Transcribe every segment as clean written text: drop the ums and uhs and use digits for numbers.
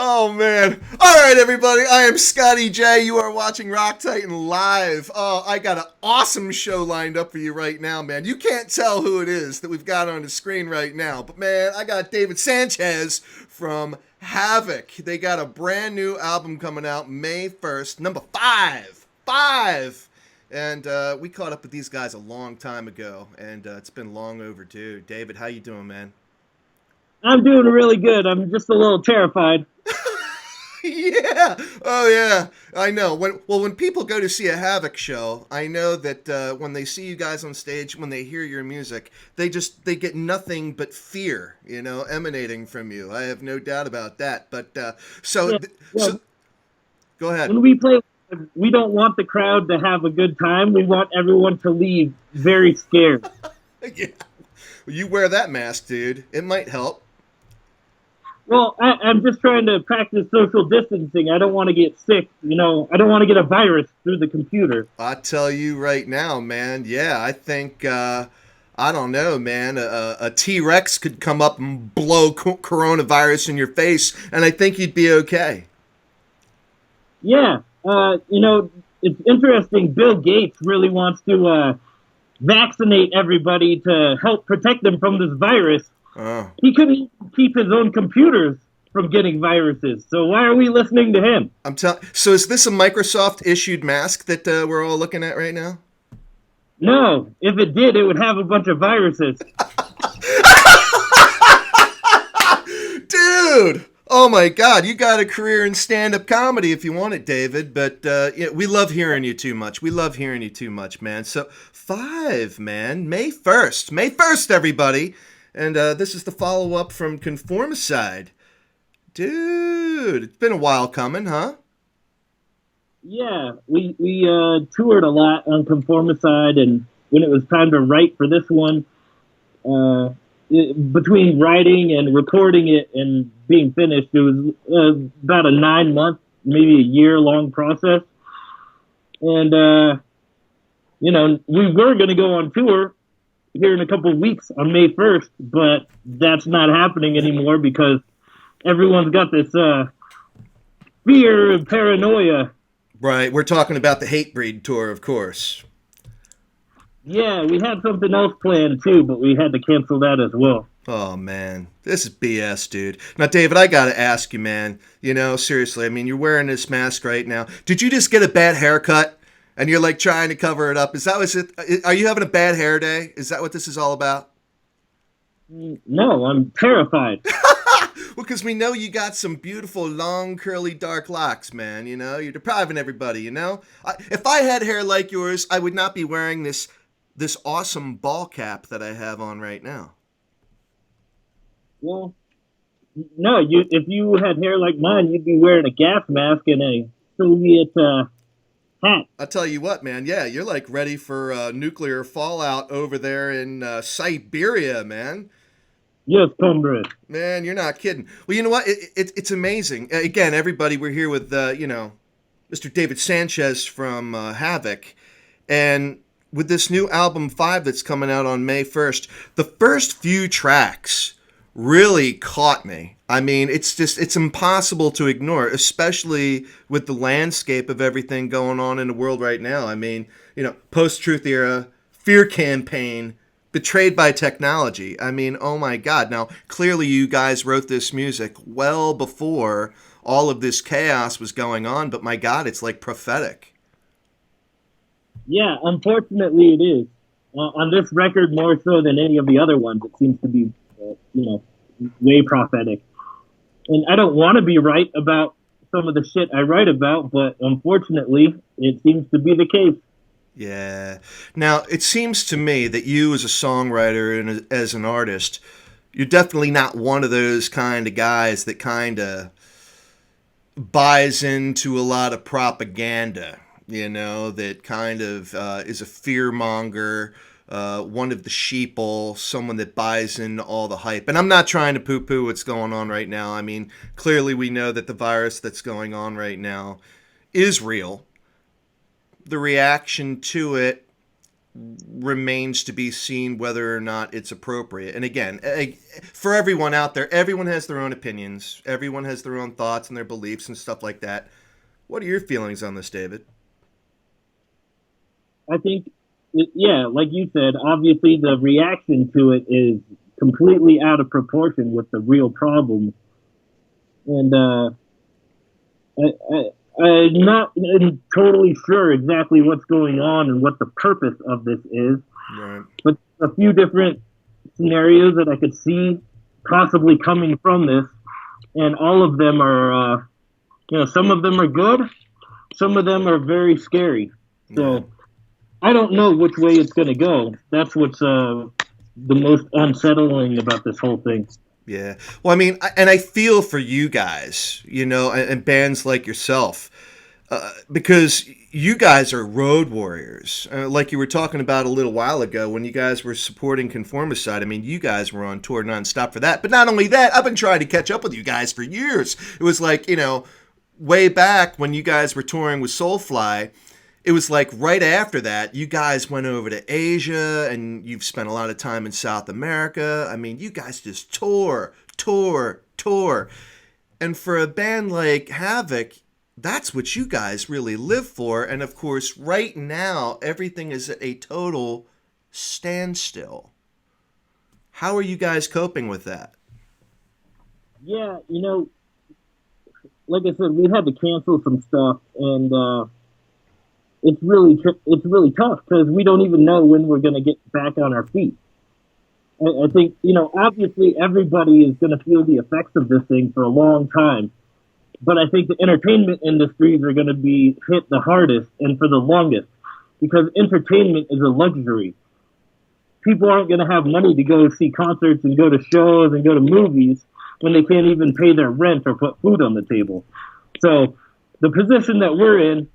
Oh, man. All right, everybody. I am Scotty J. You are watching Rock Titan Live. Oh, I got an awesome show lined up for you right now, man. You can't tell who it is that we've got on the screen right now. But, man, I got David Sanchez from Havok. They got a brand new album coming out May 1st, number 5. 5. And we caught up with these guys a long time ago, and it's been long overdue. David, how you doing, man? I'm doing really good. I'm just a little terrified. Yeah. Oh, yeah. I know. When people go to see a Havok show, I know that when they see you guys on stage, when they hear your music, they get nothing but fear, emanating from you. I have no doubt about that. But Yeah, yeah. so go ahead. When we play, we don't want the crowd to have a good time. We want everyone to leave very scared. Yeah. You wear that mask, dude. It might help. Well, I'm just trying to practice social distancing. I don't want to get sick. I don't want to get a virus through the computer. I tell you right now, man. Yeah, I think I don't know, man. A T-Rex could come up and blow coronavirus in your face, and I think you'd be okay. Yeah. It's interesting. Bill Gates really wants to vaccinate everybody to help protect them from this virus. Oh. He couldn't keep his own computers from getting viruses. So why are we listening to him? So is this a Microsoft issued mask that we're all looking at right now? No, if it did, it would have a bunch of viruses. Dude! Oh my God, you got a career in stand-up comedy if you want it, David. But yeah, we love hearing you too much. We love hearing you too much, man. So 5, man, May 1st, May 1st, everybody. And this is the follow-up from Conformicide. Dude, it's been a while coming, huh? Yeah, we toured a lot on Conformicide, and when it was time to write for this one, between writing and recording it and being finished, it was about a 9 month, maybe a year long process. And we were going to go on tour here in a couple of weeks on May 1st, but that's not happening anymore because everyone's got this fear and paranoia. Right, we're talking about the Hate Breed tour, of course. Yeah, we had something else planned too, but we had to cancel that as well. Oh man, this is BS, dude. Now, David, I gotta ask you, man. Seriously. I mean, you're wearing this mask right now. Did you just get a bad haircut, and you're like trying to cover it up? Is that what it? Are you having a bad hair day? Is that what this is all about? No, I'm terrified. Well, because we know you got some beautiful, long, curly, dark locks, man. You're depriving everybody. If I had hair like yours, I would not be wearing this awesome ball cap that I have on right now. Well, no, if you had hair like mine, you'd be wearing a gas mask and a Soviet hat. I'll tell you what, man. Yeah, you're like ready for nuclear fallout over there in Siberia, man. Yes, comrade. Man, you're not kidding. Well, you know what? It's amazing. Again, everybody, we're here with, Mr. David Sanchez from Havok. And with this new album 5 that's coming out on May 1st, the first few tracks really caught me. I mean, it's impossible to ignore, especially with the landscape of everything going on in the world right now. I mean, post-truth era, fear campaign, betrayed by technology. I mean, oh my God. Now, clearly you guys wrote this music well before all of this chaos was going on, but my God, it's like prophetic. Yeah, unfortunately it is. On this record, more so than any of the other ones, it seems to be, way prophetic. And I don't want to be right about some of the shit I write about, but unfortunately, it seems to be the case. Yeah. Now, it seems to me that you as a songwriter and as an artist, you're definitely not one of those kind of guys that kind of buys into a lot of propaganda, that kind of is a fear monger, one of the sheeple, someone that buys in all the hype. And I'm not trying to poo-poo what's going on right now. I mean, clearly we know that the virus that's going on right now is real. The reaction to it remains to be seen whether or not it's appropriate. And again, for everyone out there, everyone has their own opinions, everyone has their own thoughts and their beliefs and stuff like that. What are your feelings on this, David? I think, yeah, like you said, obviously the reaction to it is completely out of proportion with the real problem. And I'm not totally sure exactly what's going on and what the purpose of this is. Right. But a few different scenarios that I could see possibly coming from this, and all of them are, some of them are good, some of them are very scary. So. Yeah. I don't know which way it's going to go. That's what's the most unsettling about this whole thing. Yeah. Well, I mean, and I feel for you guys, and bands like yourself, because you guys are road warriors. Like you were talking about a little while ago when you guys were supporting Conformicide. I mean, you guys were on tour nonstop for that. But not only that, I've been trying to catch up with you guys for years. It was like, way back when you guys were touring with Soulfly. It was like right after that, you guys went over to Asia and you've spent a lot of time in South America. I mean, you guys just tour. And for a band like Havok, that's what you guys really live for. And of course, right now, everything is at a total standstill. How are you guys coping with that? Yeah, like I said, we had to cancel some stuff, and it's really tough because we don't even know when we're going to get back on our feet. I think, obviously everybody is going to feel the effects of this thing for a long time. But I think the entertainment industries are going to be hit the hardest and for the longest because entertainment is a luxury. People aren't going to have money to go see concerts and go to shows and go to movies when they can't even pay their rent or put food on the table. So the position that we're in,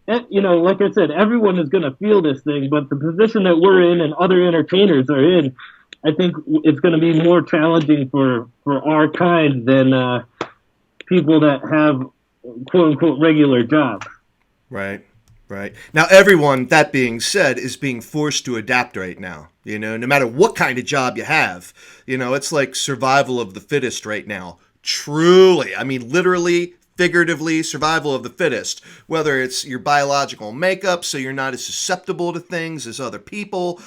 like I said, everyone is going to feel this thing, but the position that we're in and other entertainers are in, I think it's going to be more challenging for our kind than people that have quote unquote regular jobs. Right. Now, everyone, that being said, is being forced to adapt right now. No matter what kind of job you have, it's like survival of the fittest right now. Truly. I mean, literally, figuratively, survival of the fittest, whether it's your biological makeup so you're not as susceptible to things as other people,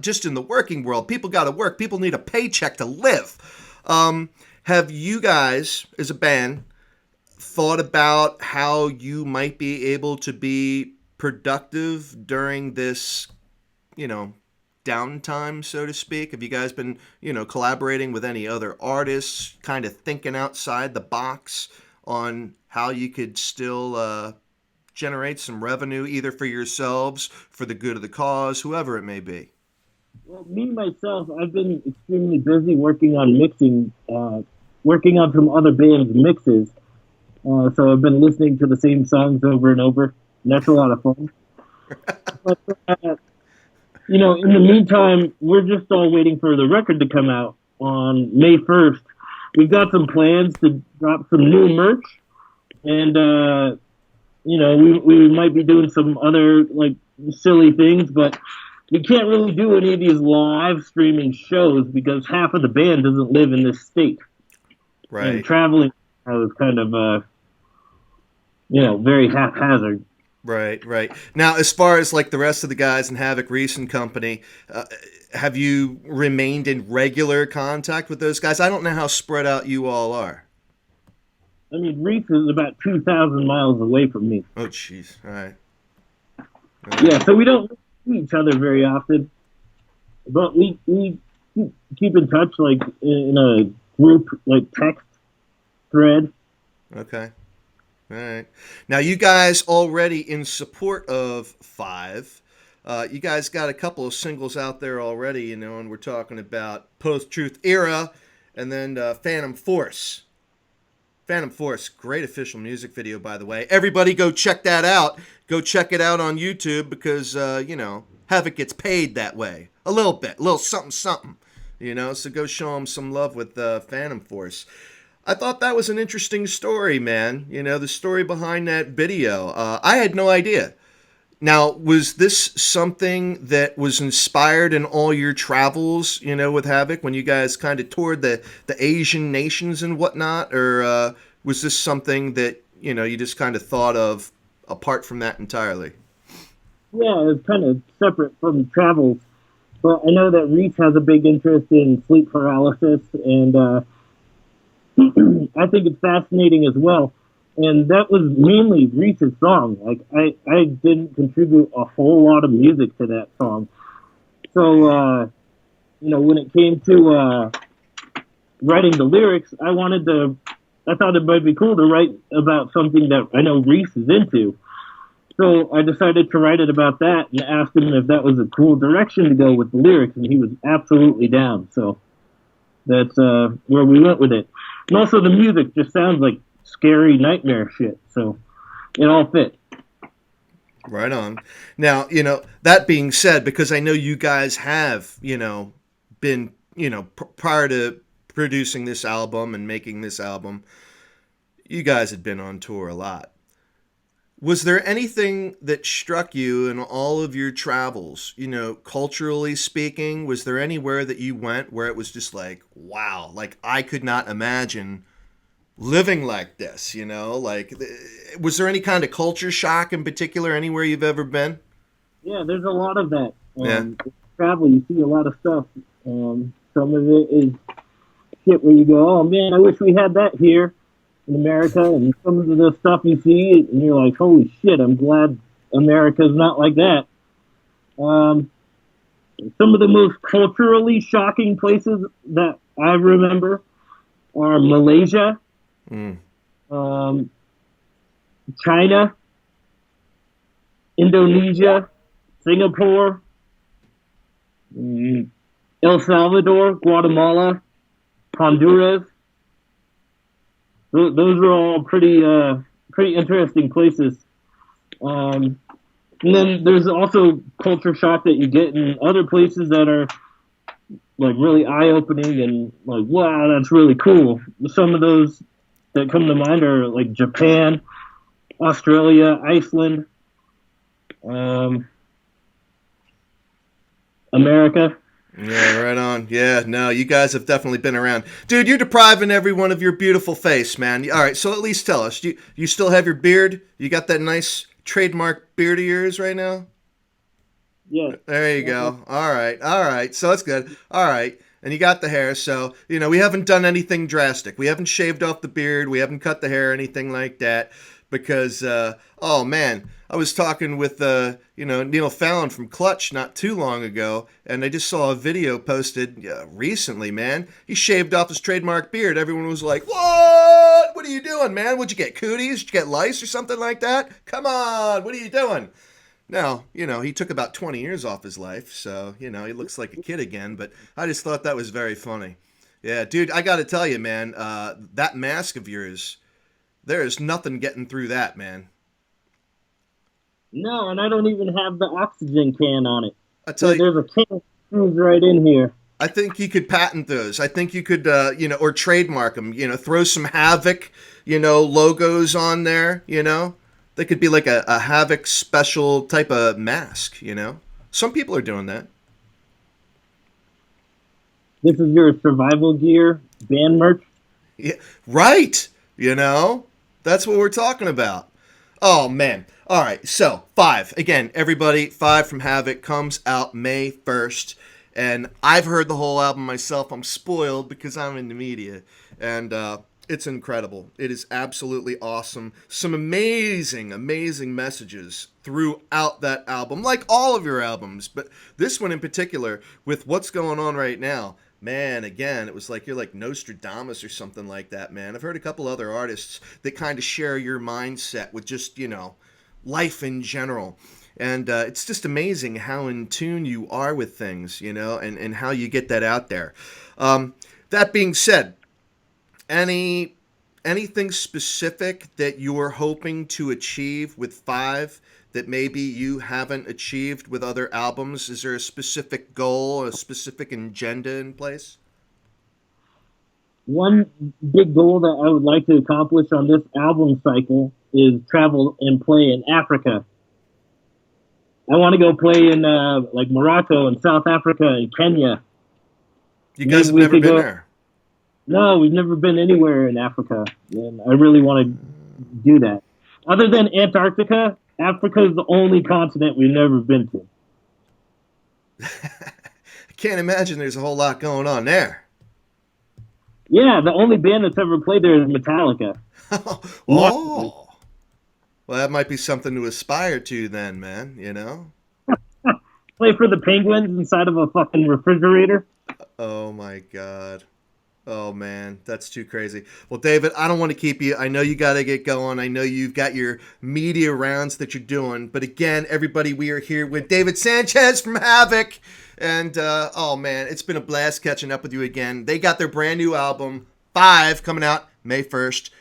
just in the working world, people got to work, people need a paycheck to live. Have you guys, as a band, thought about how you might be able to be productive during this, downtime, so to speak? Have you guys been, collaborating with any other artists, kind of thinking outside the box on how you could still generate some revenue either for yourselves, for the good of the cause, whoever it may be? Well, me, myself, I've been extremely busy working on mixing, working on some other bands' mixes. So I've been listening to the same songs over and over, and that's a lot of fun. But, in the meantime, we're just all waiting for the record to come out on May 1st. We've got some plans to drop some new merch, and, we might be doing some other, silly things, but we can't really do any of these live streaming shows because half of the band doesn't live in this state. Right. And traveling is kind of, very haphazard. Right. Now, as far as the rest of the guys in Havok, Reese and company, have you remained in regular contact with those guys? I don't know how spread out you all are. I mean, Reese is about 2,000 miles away from me. Oh, jeez. All right. Yeah, so we don't see each other very often, but we keep in touch, in a group, text thread. Okay. All right. Now, you guys already in support of Five. You guys got a couple of singles out there already, and we're talking about Post-Truth Era and then Phantom Force. Phantom Force, great official music video, by the way. Everybody go check that out. Go check it out on YouTube because, Havok gets paid that way. A little bit, a little something, so go show them some love with Phantom Force. I thought that was an interesting story, man. The story behind that video. I had no idea. Now, was this something that was inspired in all your travels, with Havok when you guys kind of toured the Asian nations and whatnot, or was this something that you just kind of thought of apart from that entirely? Yeah, it's kind of separate from travels. But I know that Reese has a big interest in sleep paralysis, and I think it's fascinating as well. And that was mainly Reese's song. Like I didn't contribute a whole lot of music to that song. So when it came to writing the lyrics, I thought it might be cool to write about something that I know Reese is into. So I decided to write it about that and asked him if that was a cool direction to go with the lyrics, and he was absolutely down. So that's where we went with it. And also the music just sounds like scary nightmare shit, so it all fit. Right on. Now, that being said, because I know you guys have, been, prior to producing this album and making this album, you guys had been on tour a lot. Was there anything that struck you in all of your travels, culturally speaking? Was there anywhere that you went where it was just like, wow, like I could not imagine living like this, Like, was there any kind of culture shock in particular anywhere you've ever been? Yeah, there's a lot of that. Yeah. Travel, you see a lot of stuff. Some of it is shit where you go, oh man, I wish we had that here in America. And some of the stuff you see, and you're like, holy shit, I'm glad America's not like that. Some of the most culturally shocking places that I remember are Malaysia, Mm. China, Indonesia, Singapore, El Salvador, Guatemala, Honduras. Those are all pretty interesting places. And then there's also culture shock that you get in other places that are like really eye opening and like, wow, that's really cool. Some of those that come to mind are like Japan, Australia, Iceland, America. Yeah, right on. Yeah, no, you guys have definitely been around. Dude, you're depriving everyone of your beautiful face, man. All right, so at least tell us. You still have your beard? You got that nice trademark beard of yours right now? Yeah. There you go. All right. All right. So that's good. All right. And you got the hair. So, we haven't done anything drastic. We haven't shaved off the beard. We haven't cut the hair, anything like that. Because, oh man, I was talking with, Neil Fallon from Clutch not too long ago, and I just saw a video posted recently, man. He shaved off his trademark beard. Everyone was like, what? What are you doing, man? Would you get cooties? Did you get lice or something like that? Come on. What are you doing? Now, he took about 20 years off his life, so, he looks like a kid again, but I just thought that was very funny. Yeah, dude, I gotta tell you, man, that mask of yours, there is nothing getting through that, man. No, and I don't even have the oxygen can on it. I tell you, There's a can that screws right in here. I think you could patent those. I think you could, or trademark them, throw some Havok, logos on there, They could be like a Havok special type of mask, Some people are doing that. This is your survival gear band merch. Yeah, right. That's what we're talking about. Oh, man. All right. So, 5. Again, everybody, 5 from Havok comes out May 1st. And I've heard the whole album myself. I'm spoiled because I'm in the media. And it's incredible. It is absolutely awesome. Some amazing, amazing messages throughout that album, like all of your albums. But this one in particular, with what's going on right now, man, again, it was like you're like Nostradamus or something like that, man. I've heard a couple other artists that kind of share your mindset with just, life in general. And it's just amazing how in tune you are with things, and how you get that out there. That being said, anything specific that you're hoping to achieve with 5 that maybe you haven't achieved with other albums? Is there a specific goal, a specific agenda in place? One big goal that I would like to accomplish on this album cycle is travel and play in Africa. I want to go play in like Morocco and South Africa and Kenya. You guys have we never could been go. there. No, we've never been anywhere in Africa, and I really want to do that. Other than Antarctica, Africa is the only continent we've never been to. I can't imagine there's a whole lot going on there. Yeah, the only band that's ever played there is Metallica. Oh, well, that might be something to aspire to then, man. You know? Play for the Penguins inside of a fucking refrigerator. Oh my God. Oh man, that's too crazy. Well, David, I don't want to keep you. I know you got to get going. I know you've got your media rounds that you're doing. But again, everybody, we are here with David Sanchez from Havok. And oh man, it's been a blast catching up with you again. They got their brand new album, 5, coming out May 1st.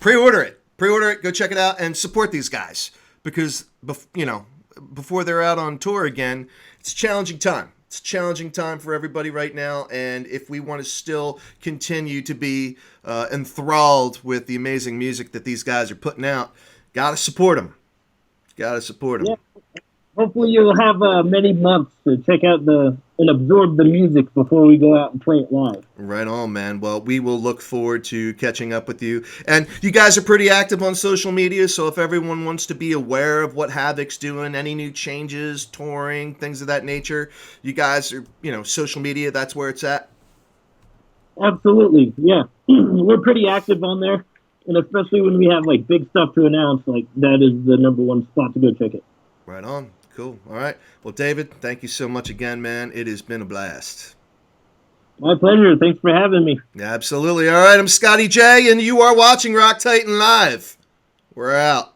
Pre-order it. Pre-order it. Go check it out and support these guys. Because, you know, before they're out on tour again, it's a challenging time. It's a challenging time for everybody right now, and if we want to still continue to be enthralled with the amazing music that these guys are putting out, gotta support them. Gotta support them. Yeah. Hopefully you'll have many months to check out and absorb the music before we go out and play it live. Right on, man. Well, we will look forward to catching up with you. And you guys are pretty active on social media, so if everyone wants to be aware of what Havok's doing, any new changes, touring, things of that nature, you guys are, you know, social media, that's where it's at. Absolutely, yeah. We're pretty active on there, and especially when we have like big stuff to announce, like that is the number one spot to go check it. Right on. Cool. All right. Well, David, thank you so much again, man. It has been a blast. My pleasure. Thanks for having me. Absolutely. All right. I'm Scotty J, and you are watching Rock Titan Live. We're out.